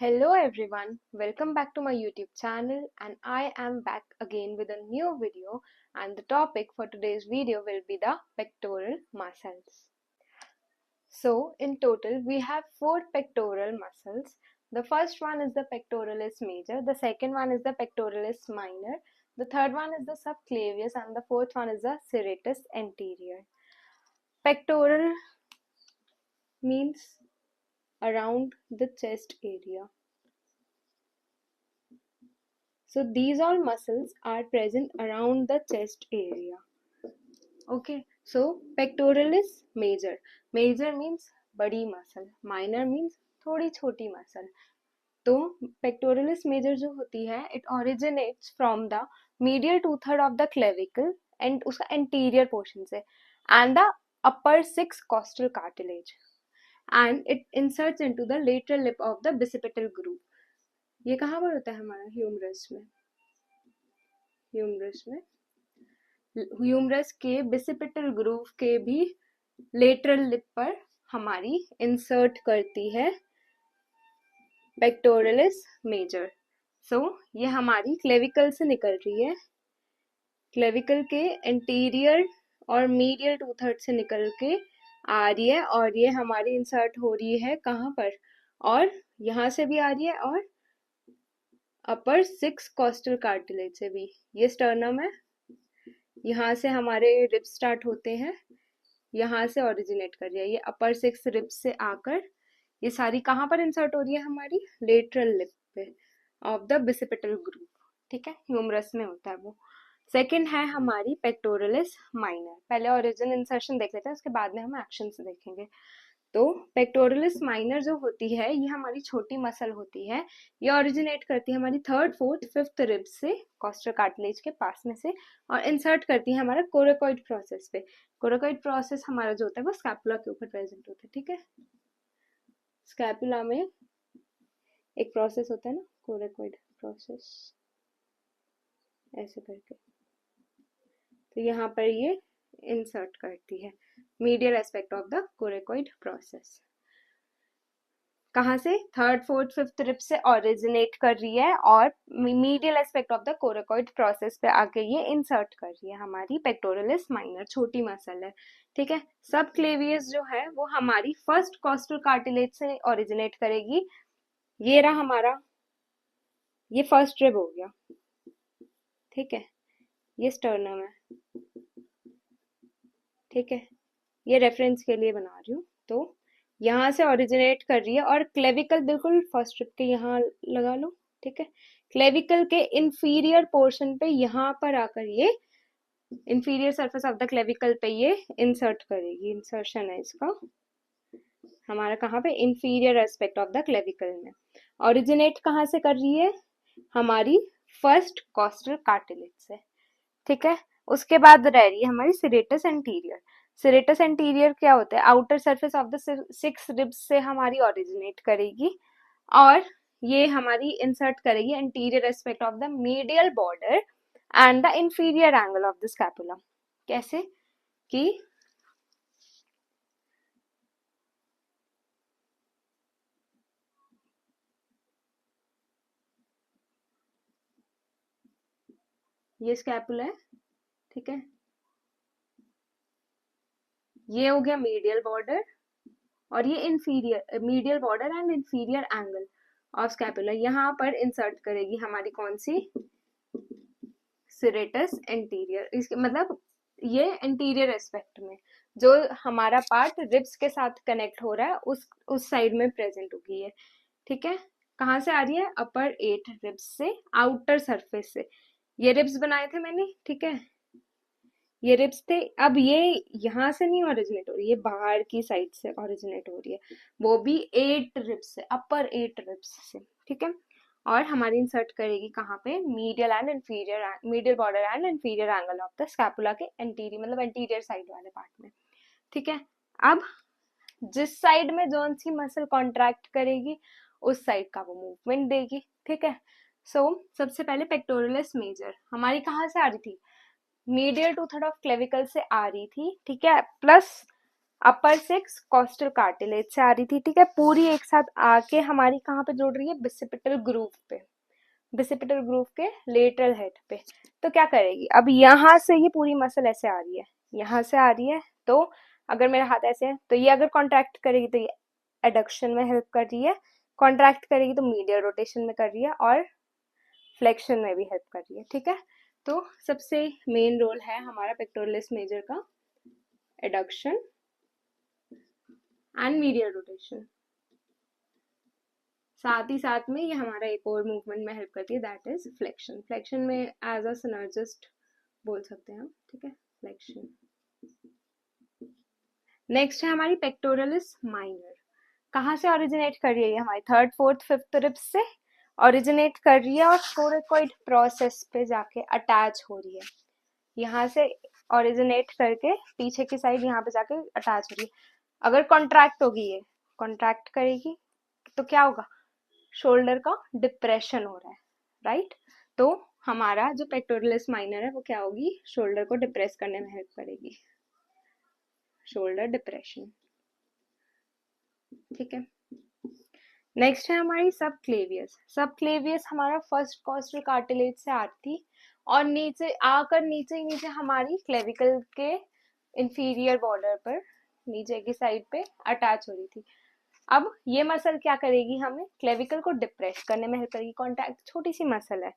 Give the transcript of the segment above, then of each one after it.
Hello everyone, welcome back to my YouTube channel and I am back again with a new video and the topic for today's video will be the pectoral muscles. So in total we have 4 pectoral muscles. The first one is the pectoralis major, the second one is the pectoralis minor, the third one is the subclavius and the fourth one is the serratus anterior. Pectoral means around the chest area. So these all muscles are present around the chest area. Okay, so pectoralis major. Major means बड़ी muscle, minor means थोड़ी छोटी muscle. तो pectoralis major जो होती है, it originates from the medial 2/3 of the clavicle and उसका anterior portion से and the upper 6 costal cartilage and it inserts into the lateral lip of the bicipital groove. ये कहाँ पर होता है हमारा ह्यूमरस में? ह्यूमरस के बिसिपिटल ग्रूव के भी लेटरल लिप पर हमारी इंसर्ट करती है पेक्टोरलिस मेजर. सो ये हमारी क्लेविकल से निकल रही है, क्लेविकल के एंटीरियर और मीडियल 2/3 से निकल के आ रही है और ये हमारी इंसर्ट हो रही है कहाँ पर, और यहाँ से भी आ रही है और अपर 6 कॉस्टल कार्टिलेज से भी. ये स्टर्नम है, यहाँ से हमारे रिब्स स्टार्ट होते हैं, यहाँ से ओरिजिनेट कर रही है, ये अपर 6 रिब्स से आकर ये सारी कहाँ पर इंसर्ट हो रही है हमारी लेटरल लिप पे ऑफ द बिसिपिटल ग्रूव. ठीक है, ह्यूमरस में होता है वो. सेकंड है हमारी पेक्टोरलिस माइनर. पहले ओरिजिन इंसर्शन देख लेते हैं, उसके बाद में हम एक्शन से देखेंगे. तो पेक्टोरलिस माइनर जो होती है ये हमारी छोटी मसल होती है. ये ओरिजिनेट करती है हमारी 3rd, 4th, 5th रिब्स से, कॉस्टल कार्टिलेज के पास में से, और इंसर्ट करती है हमारा कोरेकॉइड प्रोसेस पे. कोरेकॉइड प्रोसेस हमारा जो होता है वो स्कैपुला के ऊपर प्रेजेंट होता है. ठीक है, स्कैपुला में एक प्रोसेस होता है ना, कोरेकॉइड प्रोसेस, ऐसे करके. तो यहाँ पर ये इंसर्ट करती है medial aspect of the coracoid process. कहाँ से? 3rd, 4th, 5th रिब से ओरिजिनेट कर रही है और medial aspect of the coracoid process पे आके ये इंसर्ट कर रही है हमारी पेक्टोरलिस माइनर, छोटी मसल है. ठीक है, सब क्लेवियस जो है वो हमारी फर्स्ट कॉस्टल कार्टिलेज से ओरिजिनेट करेगी. ये रहा हमारा, ये फर्स्ट रिब हो गया. ठीक है, ये स्टर्नम है. ठीक है, ये रेफरेंस के लिए बना रही हूँ. तो यहाँ से ओरिजिनेट कर रही है और क्लेविकल बिल्कुल फर्स्ट रिब के यहाँ लगा लो. ठीक है, क्लेविकल के इंफीरियर पोर्शन पे यहाँ पर आकर ये inferior surface of the clavicle पे ये इंसर्ट करेगी. इंसर्शन है इसका हमारा कहाँ पे? Inferior aspect of the clavicle में. ओरिजिनेट कहाँ से कर रही है? हमारी फर्स्ट कॉस्टल कार्टिलेज से. ठीक है, उसके बाद रह रही है हमारी सेरेटस एंटीरियर. सेरेटस एंटीरियर क्या होता है? Outer surface of the 6 ribs से हमारी ओरिजिनेट करेगी और ये हमारी इंसर्ट करेगी anterior aspect of the medial border and the inferior angle of the scapula. कैसे कि ये स्कैपुला है. ठीक है, ये हो गया मीडियल बॉर्डर और ये inferior, medial border and inferior angle of scapula. यहाँ पर इंसर्ट करेगी हमारी कौन सी? Serratus anterior. इसके मतलब ये एंटीरियर एस्पेक्ट में जो हमारा पार्ट रिब्स के साथ कनेक्ट हो रहा है उस साइड में प्रेजेंट होगी ये. ठीक है, कहाँ से आ रही है? अपर 8 रिब्स से, आउटर सरफेस से. ये रिब्स बनाए थे मैंने. ठीक है, ये रिब्स थे. अब ये यहाँ से नहीं ओरिजिनेट हो रही है, बाहर की साइड से ओरिजिनेट हो रही है, वो भी 8 रिब्स से, अपर 8 रिब्स से. ठीक है, और हमारी इंसर्ट करेगी कहाँ पे? Medial and inferior, medial border and inferior angle of the scapula के एंटीरियर, मतलब एंटीरियर साइड वाले पार्ट में. ठीक है, अब जिस साइड में जोन सी मसल कॉन्ट्रैक्ट करेगी उस साइड का वो मूवमेंट देगी. ठीक है, सो सबसे पहले पेक्टोरलिस मेजर हमारी कहाँ से आ रही थी? मीडियल 2/3 ऑफ क्लेविकल से आ रही थी. ठीक है, plus upper six costal cartilage से आ रही थी, ठीक है, पूरी एक साथ आके हमारी कहाँ पे जुड़ रही है, बिसिपिटल ग्रूव पे, बिसिपिटल ग्रूव के लेटरल हेड पे। तो क्या करेगी, अब यहाँ से ये पूरी मसल ऐसे आ रही है, यहाँ से आ रही है, तो अगर मेरा हाथ ऐसे है तो ये अगर कॉन्ट्रैक्ट करेगी तो ये एडक्शन में हेल्प कर रही है, कॉन्ट्रैक्ट करेगी तो मीडियल रोटेशन में कर रही है, और फ्लेक्शन में भी हेल्प कर रही है, ठीक है। तो सबसे मेन रोल है हमारा पेक्टोरलिस मेजर का एडक्शन एंड मीडियल रोटेशन। साथ ही साथ में ये हमारा एक और मूवमेंट में हेल्प करती है, दैट इज फ्लेक्शन। फ्लेक्शन में एज अ सिनर्जिस्ट बोल सकते हैं हम, ठीक है, फ्लेक्शन। नेक्स्ट है हमारी पेक्टोरलिस माइनर। कहाँ से ओरिजिनेट कर रही है, ये हमारी थर्ड फोर्थ फिफ्थ रिब्स से ओरिजिनेट कर रही है और कोरेकोइड प्रोसेस पे जाके अटैच हो रही है, यहाँ से ओरिजिनेट करके पीछे की साइड यहाँ पे जाके अटैच हो रही है। अगर कॉन्ट्रैक्ट होगी, ये कॉन्ट्रैक्ट करेगी तो क्या होगा, शोल्डर का डिप्रेशन हो रहा है, राइट। तो हमारा जो पेक्टोरलिस माइनर है वो क्या होगी, शोल्डर को डिप्रेस करने में हेल्प करेगी, शोल्डर डिप्रेशन, ठीक है। नेक्स्ट है हमारी सब क्लेवियस। सब क्लेवियस हमारा फर्स्ट कॉस्टल कार्टिलेज से आती और नीचे आकर नीचे हमारी क्लेविकल के इंफीरियर बॉर्डर पर नीचे की साइड पे अटैच हो रही थी। अब ये मसल क्या करेगी, हमें क्लेविकल को डिप्रेस करने में हेल्प करेगी। कॉन्ट्रैक्ट, छोटी सी मसल है,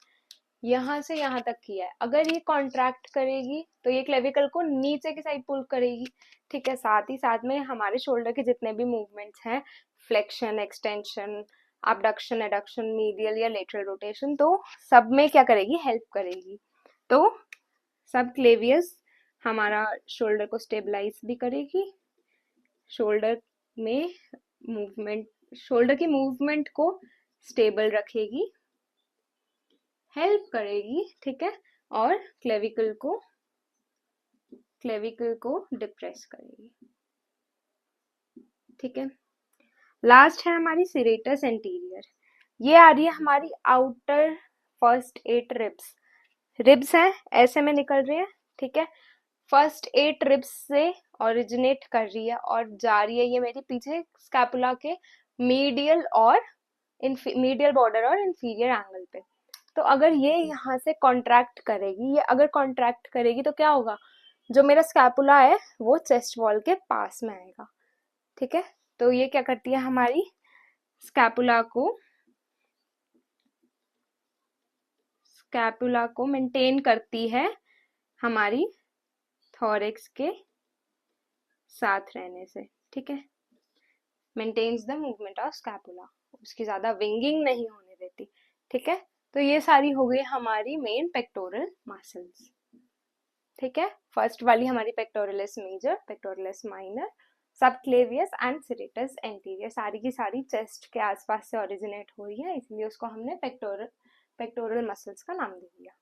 यहाँ से यहाँ तक किया है, अगर ये कॉन्ट्रैक्ट करेगी तो ये क्लेविकल को नीचे की साइड पुल करेगी, ठीक है। साथ ही साथ में हमारे शोल्डर के जितने भी मूवमेंट्स हैं, flexion, extension, abduction, adduction, medial या लेटरल रोटेशन, तो सब में क्या करेगी, हेल्प करेगी। तो सब क्लेवियस हमारा शोल्डर को स्टेबलाइज भी करेगी, शोल्डर में मूवमेंट, शोल्डर की मूवमेंट को स्टेबल रखेगी, हेल्प करेगी, ठीक है, और क्लेविकल को डिप्रेस करेगी, ठीक है। लास्ट है हमारी सिरेटस एंटीरियर। ये आ रही है हमारी आउटर फर्स्ट 8 रिब्स, रिब्स हैं ऐसे में निकल रही है, ठीक है। फर्स्ट 8 रिब्स से ओरिजिनेट कर रही है और जा रही है ये मेरी पीछे स्कैपुला के मीडियल और मीडियल बॉर्डर और इंफीरियर एंगल पे। तो अगर ये यहाँ से कॉन्ट्रैक्ट करेगी, ये अगर कॉन्ट्रैक्ट करेगी तो क्या होगा, जो मेरा स्कैपुला है वो चेस्ट वॉल के पास में आएगा, ठीक है। तो ये क्या करती है, हमारी स्कैपुला को मेंटेन करती है हमारी थोरेक्स के साथ रहने से, ठीक है, maintains the movement of scapula, उसकी ज्यादा विंगिंग नहीं होने देती, ठीक है। तो ये सारी हो गई हमारी मेन पेक्टोरल मसल्स, ठीक है। फर्स्ट वाली हमारी pectoralis major, pectoralis minor, subclavius and serratus anterior, सारी की सारी चेस्ट के आसपास से ओरिजिनेट हो रही है, इसलिए उसको हमने पेक्टोरल मसल्स का नाम दे दिया।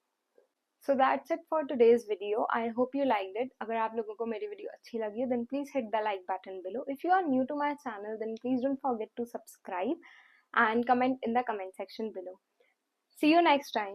So that's it for today's video, I hope you liked it. अगर आप लोगों को मेरी वीडियो अच्छी लगी है then please hit the like button below. If you are new to my channel then please don't forget to subscribe and comment in the comment section below. See you next time.